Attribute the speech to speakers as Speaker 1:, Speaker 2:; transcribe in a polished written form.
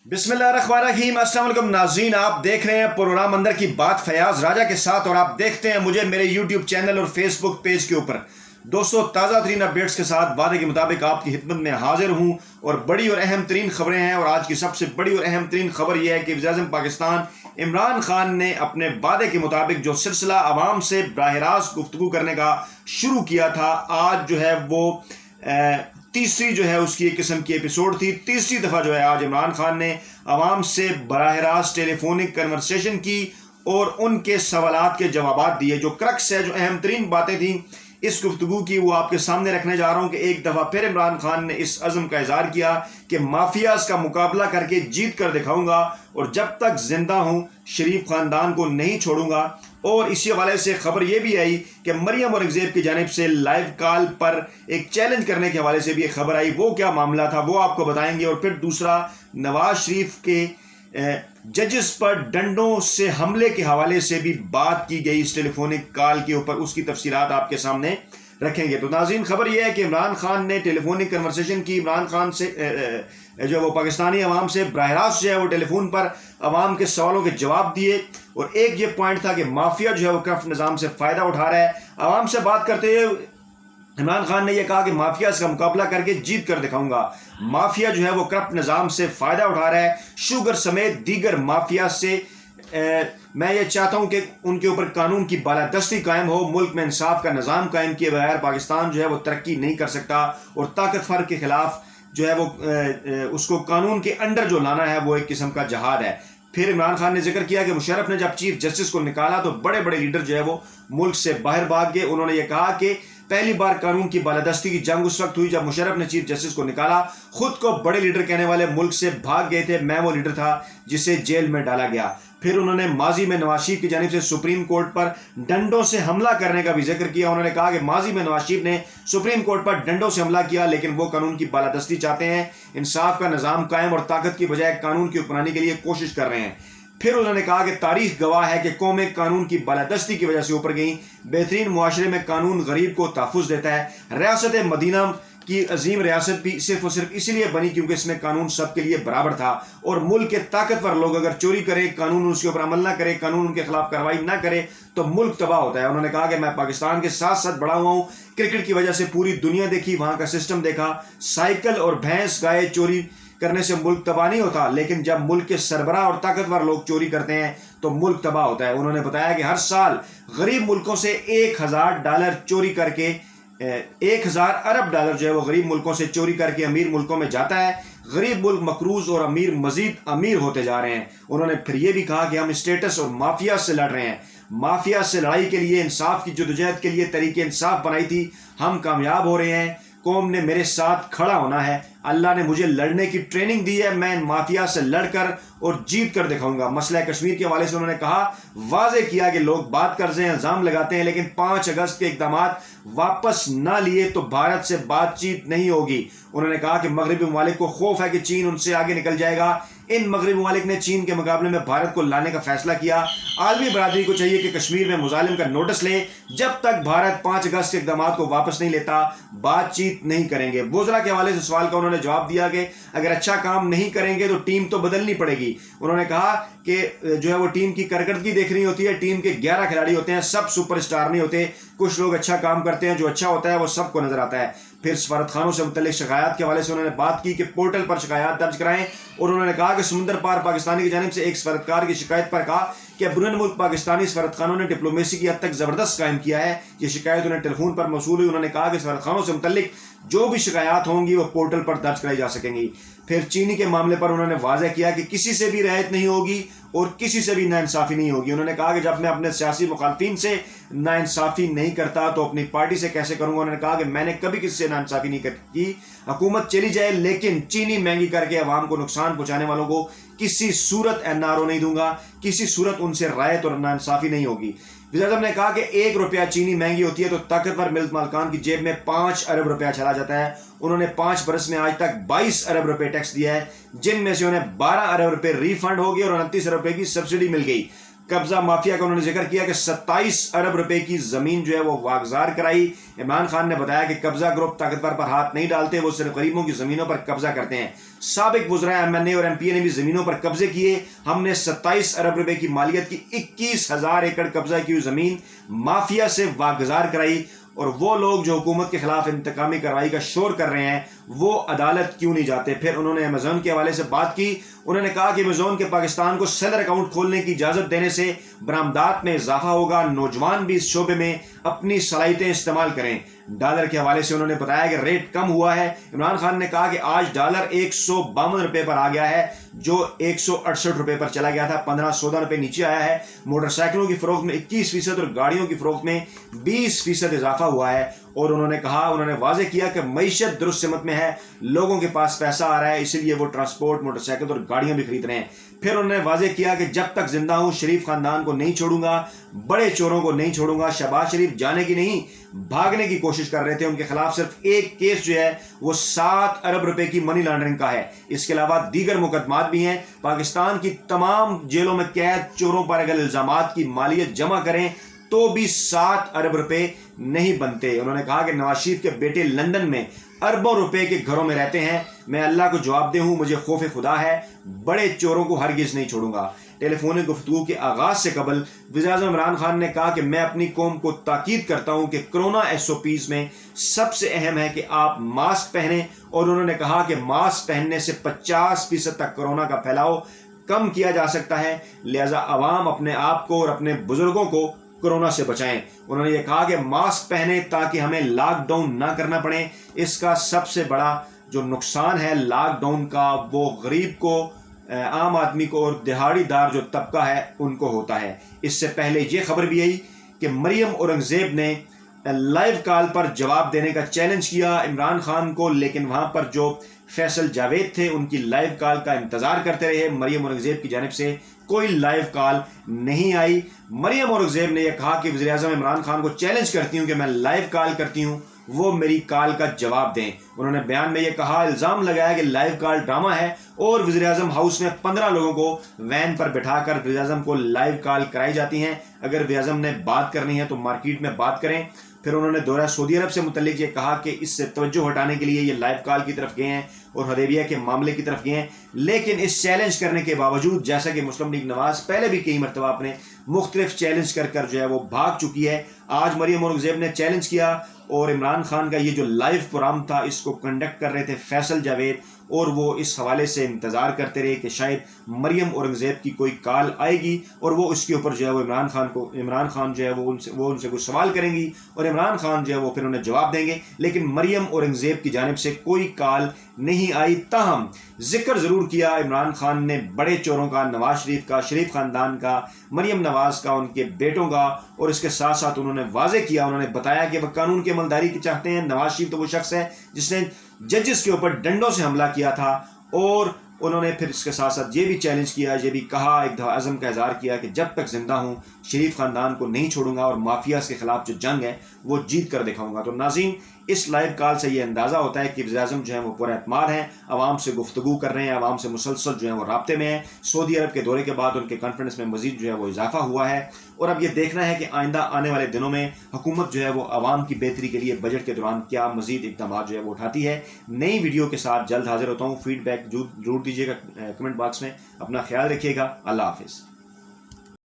Speaker 1: बिस्मिल्लाहिर्रहमानिर्रहीम। अस्सलाम वालेकुम नाज़रीन, आप देख रहे हैं प्रोग्राम अंदर की बात फयाज राजा के साथ और आप देखते हैं मुझे मेरे यूट्यूब चैनल और फेसबुक पेज के ऊपर। दोस्तों, ताज़ा तरीन अपडेट्स के साथ वादे के मुताबिक आपकी खिदमत में हाजिर हूँ और बड़ी और अहम तरीन खबरें हैं। और आज की सबसे बड़ी और अहम तरीन खबर यह है कि वज़ीर-ए-आज़म पाकिस्तान इमरान खान ने अपने वादे के मुताबिक जो सिलसिला आवाम से बराह रास्त गुफ्तगू करने का शुरू किया था, आज जो है वो तीसरी जो है उसकी एक किस्म की एपिसोड थी। तीसरी दफ़ा जो है आज इमरान खान ने आवाम से बराह रास्त टेलीफोनिक कन्वर्सेशन की और उनके सवालात के जवाब दिए। जो क्रक्स है, जो अहम तरीन बातें थी इस गुफ्तगू की, वो आपके सामने रखने जा रहा हूँ कि एक दफ़ा फिर इमरान खान ने इस अज़म का इज़हार किया कि माफियाज का मुकाबला करके जीत कर दिखाऊंगा और जब तक जिंदा हूँ शरीफ ख़ानदान को नहीं छोड़ूंगा। और इसी हवाले से खबर यह भी आई कि मरियम औरंगज़ेब की जानिब से लाइव कॉल पर एक चैलेंज करने के हवाले से भी एक खबर आई। वो क्या मामला था वो आपको बताएंगे। और फिर दूसरा, नवाज शरीफ के जजेस पर डंडों से हमले के हवाले से भी बात की गई इस टेलीफोनिक कॉल के ऊपर, उसकी तफसीलात आपके सामने रखेंगे। तो नाज़रीन, खबर यह है कि इमरान खान ने टेलीफोनिक कन्वर्सेशन की। इमरान खान से जो वो पाकिस्तानी अवाम से बराह रास्त जो है वो टेलीफोन पर अवाम के सवालों के जवाब दिए। और एक ये पॉइंट था कि माफिया जो है वो क्रफ्ट निज़ाम से फ़ायदा उठा रहा है। अवाम से बात करते हुए इमरान खान ने यह कहा कि माफिया का मुकाबला करके जीत कर दिखाऊंगा। माफिया जो है वो करप्ट निज़ाम से फ़ायदा उठा रहा है, शुगर समेत दीगर माफिया से। मैं ये चाहता हूँ कि उनके ऊपर कानून की बालादस्ती कायम हो, मुल्क में इंसाफ का निज़ाम कायम किए बगैर पाकिस्तान जो है वो तरक्की नहीं कर सकता। और ताकतवर के खिलाफ जो है वो उसको कानून के अंडर जो लाना है वो एक किस्म का जहाद है। फिर इमरान खान ने जिक्र किया कि मुशर्रफ ने जब चीफ जस्टिस को निकाला तो बड़े बड़े लीडर जो है वो मुल्क से बाहर भाग गए। उन्होंने ये कहा कि पहली बार कानून की बालादस्ती की जंग उस वक्त हुई जब मुशर्रफ ने चीफ जस्टिस को निकाला। खुद को बड़े लीडर कहने वाले मुल्क से भाग गए थे। मैं वो लीडर था जिसे जेल में डाला गया। फिर उन्होंने माजी में नवाज शरीफ की जानिब से सुप्रीम कोर्ट पर डंडों से हमला करने का भी जिक्र किया। उन्होंने कहा कि माजी में नवाज शरीफ ने सुप्रीम कोर्ट पर डंडों से हमला किया, लेकिन वो कानून की बालादस्ती चाहते हैं, इंसाफ का निज़ाम कायम और ताकत की बजाय कानून की हुक्मरानी के लिए कोशिश कर रहे हैं। फिर उन्होंने कहा कि तारीख गवाह है कि कौमें कानून की बालादस्ती की वजह से ऊपर गई। बेहतरीन मुआशरे में कानून गरीब को तहफ़्फ़ुज़ देता है। रियासत मदीना की अजीम रियासत भी सिर्फ और सिर्फ इसलिए बनी क्योंकि इसमें कानून सबके लिए बराबर था। और मुल्क के ताकतवर लोग अगर चोरी करें, कानून उसके ऊपर अमल ना करे, कानून उनके खिलाफ कार्रवाई ना करे तो मुल्क तबाह होता है। उन्होंने कहा कि मैं पाकिस्तान के साथ साथ बड़ा हुआ हूँ, क्रिकेट की वजह से पूरी दुनिया देखी, वहाँ का सिस्टम देखा। साइकिल और भैंस गाय चोरी करने से मुल्क तबाह नहीं होता, लेकिन जब मुल्क के सरबराह और ताकतवर लोग चोरी करते हैं तो मुल्क तबाह होता है। उन्होंने बताया कि हर साल गरीब मुल्कों से $1000 चोरी करके 1000 अरब डॉलर जो है वो गरीब मुल्कों से चोरी करके अमीर मुल्कों में जाता है। गरीब मुल्क मकरूज और अमीर मजीद अमीर होते जा रहे हैं। उन्होंने फिर ये भी कहा कि हम स्टेटस और माफिया से लड़ रहे हैं। माफिया से लड़ाई के लिए, इंसाफ की जदोजहद के लिए तरीके इंसाफ बनाई थी, हम कामयाब हो रहे हैं। कौम ने मेरे साथ खड़ा होना है। अल्लाह ने मुझे लड़ने की ट्रेनिंग दी है। मैं इन माफिया से लड़कर और जीत कर दिखाऊंगा। मसला कश्मीर के हवाले से उन्होंने कहा, वाजे किया कि लोग बात करते हैं, इल्जाम लगाते हैं, लेकिन 5 अगस्त के इकदाम वापस ना लिए तो भारत से बातचीत नहीं होगी। उन्होंने कहा कि मगरबी ममालिक को खौफ है कि चीन उनसे आगे निकल जाएगा। इन मगरबी ममालिक ने चीन के मुकाबले में भारत को लाने का फैसला किया। आलमी बरादरी को चाहिए कि कश्मीर में मुजालिम का नोटिस ले। जब तक भारत 5 अगस्त के इकदाम को वापस नहीं लेता बातचीत नहीं करेंगे। वुज़रा के हवाले से सवाल का उन्होंने जवाब दिया कि अगर अच्छा काम नहीं करेंगे तो टीम तो बदलनी पड़ेगी। उन्होंने कहा कि जो है वो टीम की कारकर्दगी देखनी होती है। टीम के 11 खिलाड़ी होते हैं, सब सुपरस्टार नहीं होते। कुछ लोग अच्छा काम करते हैं, जो अच्छा होता है वो सबको नजर आता है। फिर सफारत खानों से मुतल्लिक शिकायत के हवाले से उन्होंने बात की कि पोर्टल पर शिकायत दर्ज कराएं। और उन्होंने कहा कि समुद्र पार पाकिस्तानी की जानिब से एक सफारतकार की शिकायत पर कहा कि बैरून मुल्क पाकिस्तानी सफारत खानों ने डिप्लोमेसी की हद तक जबरदस्त कायम किया है। ये शिकायत उन्हें टेलीफोन पर मौसूल हुई। उन्होंने कहा कि सफारत खानों से मुतल्लिक जो भी शिकायत होंगी वो पोर्टल पर दर्ज कराई जा सकेंगी। फिर चीनी के मामले पर उन्होंने वाज़ह किया कि किसी से भी रियायत नहीं होगी और किसी से भी नाइंसाफ़ी नहीं होगी। उन्होंने कहा कि जब मैं अपने सियासी मुखालफिन से नाइंसाफ़ी नहीं करता तो अपनी पार्टी से कैसे करूंगा। उन्होंने कहा कि मैंने कभी किसी से नाइंसाफ़ी नहीं की। हुकूमत चली जाए लेकिन चीनी महंगी करके अवाम को नुकसान पहुंचाने वालों को किसी सूरत NRO नहीं दूंगा, किसी सूरत उनसे रायत और नाइंसाफ़ी नहीं होगी। वज़ीर-ए-आज़म ने कहा कि 1 रुपया चीनी महंगी होती है तो ताकतवर मिल्क मालकान की जेब में 5 अरब रुपया चला जाता है। उन्होंने 5 बरस में आज तक 22 अरब रुपए टैक्स दिया है, जिनमें से उन्हें 12 अरब रुपए रिफंड हो गए और 29 अरब रुपए की सब्सिडी मिल गई। قبضہ مافیا کا انہوں نے ذکر کیا کہ 27 ارب روپے کی زمین جو ہے وہ واگزار کرائی۔ عمران خان نے بتایا کہ قبضہ گروپ طاقتور پر ہاتھ نہیں ڈالتے، وہ صرف غریبوں کی زمینوں پر قبضہ کرتے ہیں۔ سابق وزراء MNA اور MP نے بھی زمینوں پر قبضے کیے۔ ہم نے 27 ارب روپے کی مالیت کی 21,000 ایکڑ قبضہ کی ہوئی زمین مافیا سے واگزار کرائی، اور وہ لوگ جو حکومت کے خلاف انتقامی کارروائی کا شور کر رہے ہیں وہ عدالت کیوں نہیں جاتے؟ پھر انہوں نے امیزون کے حوالے سے بات کی۔ انہوں نے کہا کہ امیزون کے پاکستان کو سیلر اکاؤنٹ کھولنے کی اجازت دینے سے برآمدات میں اضافہ ہوگا، نوجوان بھی اس شعبے میں اپنی صلاحیتیں استعمال کریں۔ ڈالر کے حوالے سے انہوں نے بتایا کہ ریٹ کم ہوا ہے۔ عمران خان نے کہا کہ آج ڈالر 152 روپے پر آ گیا ہے جو 168 روپے پر چلا گیا تھا، 15-14 روپے نیچے آیا ہے۔ موٹر سائیکلوں کی فروخت میں 21% اور گاڑیوں کی فروخت میں 20% اضافہ ہوا ہے، اور انہوں نے واضح کیا کہ معیشت درست سمت میں ہے، لوگوں کے پاس پیسہ آ رہا ہے، اسی لیے وہ ٹرانسپورٹ، موٹر سائیکل اور گاڑیاں بھی خرید رہے ہیں۔ پھر انہوں نے واضح کیا کہ جب تک زندہ ہوں شریف خاندان کو نہیں چھوڑوں گا، بڑے چوروں کو نہیں چھوڑوں گا۔ شہباز شریف جانے کی نہیں بھاگنے کی کوشش کر رہے تھے، ان کے خلاف صرف ایک کیس جو ہے وہ 7 ارب روپے کی منی لانڈرنگ کا ہے۔ اس کے علاوہ دیگر مقدمات بھی ہیں۔ پاکستان کی تمام جیلوں میں قید چوروں پر اگر الزامات کی مالیت جمع کریں تو بھی 7 ارب روپے نہیں بنتے۔ انہوں نے کہا کہ نواز شریف کے بیٹے لندن میں اربوں روپے کے گھروں میں رہتے ہیں، میں اللہ کو جواب دہ ہوں، مجھے خوف خدا ہے، بڑے چوروں کو ہرگز نہیں چھوڑوں گا۔ ٹیلی فونک گفتگو کے آغاز سے قبل وزیر اعظم عمران خان نے کہا کہ میں اپنی قوم کو تاکید کرتا ہوں کہ کرونا SOPs میں سب سے اہم ہے کہ آپ ماسک پہنیں، اور انہوں نے کہا کہ ماسک پہننے سے 50% تک کرونا کا پھیلاؤ کم کیا جا سکتا ہے، لہذا عوام اپنے آپ کو اور اپنے بزرگوں کو کورونا سے بچائیں۔ انہوں نے یہ کہا کہ ماسک پہنیں تاکہ ہمیں لاک ڈاؤن نہ کرنا پڑے۔ اس کا سب سے بڑا جو نقصان ہے لاک ڈاؤن کا وہ غریب کو، عام آدمی کو اور دہاڑی دار جو طبقہ ہے ان کو ہوتا ہے۔ اس سے پہلے یہ خبر بھی آئی کہ مریم اورنگزیب نے لائیو کال پر جواب دینے کا چیلنج کیا عمران خان کو، لیکن وہاں پر جو فیصل جاوید تھے ان کی لائیو کال کا انتظار کرتے رہے۔ مریم اورنگزیب کی جانب سے کوئی لائیو کال نہیں آئی۔ مریم اورنگزیب نے یہ کہا کہ وزیر اعظم عمران خان کو چیلنج کرتی ہوں کہ میں لائیو کال کرتی ہوں، وہ میری کال کا جواب دیں۔ انہوں نے بیان میں یہ کہا، الزام لگایا کہ لائیو کال ڈرامہ ہے، اور وزیر اعظم ہاؤس میں 15 لوگوں کو وین پر بٹھا کر وزیر اعظم کو لائیو کال کرائی جاتی ہیں۔ اگر وزیر اعظم نے بات کرنی ہے تو مارکیٹ میں بات کریں۔ پھر انہوں نے دورہ سعودی عرب سے متعلق یہ کہا کہ اس سے توجہ ہٹانے کے لیے یہ لائیو کال کی طرف گئے ہیں اور حدیبیہ کے معاملے کی طرف گئے ہیں، لیکن اس چیلنج کرنے کے باوجود، جیسا کہ مسلم لیگ نواز پہلے بھی کئی مرتبہ اپنے مختلف چیلنج کر جو ہے وہ بھاگ چکی ہے، آج مریم اورنگزیب نے چیلنج کیا، اور عمران خان کا یہ جو لائیو پروگرام تھا اس کو کنڈکٹ کر رہے تھے فیصل جاوید، اور وہ اس حوالے سے انتظار کرتے رہے کہ شاید مریم اورنگزیب کی کوئی کال آئے گی اور وہ اس کے اوپر جو ہے وہ عمران خان جو ہے وہ ان سے کچھ سوال کریں گی، اور عمران خان جو ہے وہ پھر انہیں جواب دیں گے، لیکن مریم اورنگزیب کی جانب سے کوئی کال نہیں آئی۔ تاہم ذکر ضرور کیا عمران خان نے بڑے چوروں کا، نواز شریف کا، شریف خاندان کا، مریم نواز کا، ان کے بیٹوں کا، اور اس کے ساتھ ساتھ انہوں نے واضح کیا، انہوں نے بتایا کہ وہ قانون کی عملداری کی چاہتے ہیں۔ نواز شریف تو وہ شخص ہے جس نے ججز کے اوپر ڈنڈوں سے حملہ کیا تھا، اور انہوں نے پھر اس کے ساتھ ساتھ یہ بھی چیلنج کیا، یہ بھی کہا، ایک دفعہ عزم کا اظہار کیا کہ جب تک زندہ ہوں شریف خاندان کو نہیں چھوڑوں گا، اور مافیاز کے خلاف جو جنگ ہے وہ جیت کر دکھاؤں گا۔ تو ناظرین، اس لائیو کال سے یہ اندازہ ہوتا ہے کہ وزیر اعظم جو ہیں وہ پر اعتماد ہیں، عوام سے گفتگو کر رہے ہیں، عوام سے مسلسل جو ہیں وہ رابطے میں ہیں۔ سعودی عرب کے دورے کے بعد ان کے کانفیڈنس میں مزید جو ہے وہ اضافہ ہوا ہے، اور اب یہ دیکھنا ہے کہ آئندہ آنے والے دنوں میں حکومت جو ہے وہ عوام کی بہتری کے لیے بجٹ کے دوران کیا مزید اقدامات جو ہے وہ اٹھاتی ہے۔ نئی ویڈیو کے ساتھ جلد حاضر ہوتا ہوں، فیڈ بیک ضرور دیجیے گا کمنٹ باکس میں۔ اپنا خیال رکھیے گا، اللہ حافظ۔